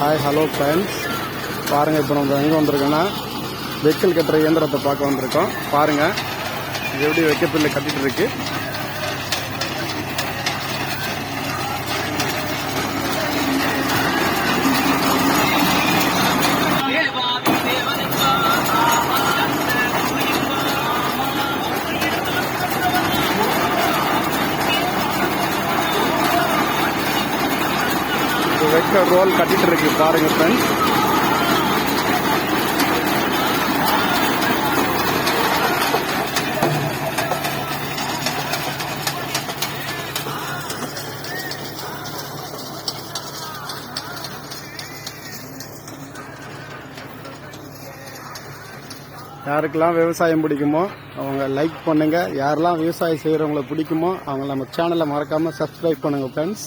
Hi hello friends, பாருங்கள். இப்போ நம்ம எங்கே வந்திருக்கோன்னா வெக்கல் கட்டுற இயந்திரத்தை பார்க்க வந்திருக்கோம். பாருங்கள் எப்படி வைக்கப்பில்லை கட்டிகிட்டு இருக்கு. வைக்க ரோல் கட்டிட்டு இருக்கு பாருங்க ஃப்ரெண்ட்ஸ். யாருக்கெல்லாம் விவசாயம் பிடிக்குமோ அவங்க லைக் பண்ணுங்க. யாரெல்லாம் விவசாயம் செய்யறவங்களை பிடிக்குமோ அவங்க நம்ம சேனலை மறக்காம சப்ஸ்கிரைப் பண்ணுங்க ஃப்ரெண்ட்ஸ்.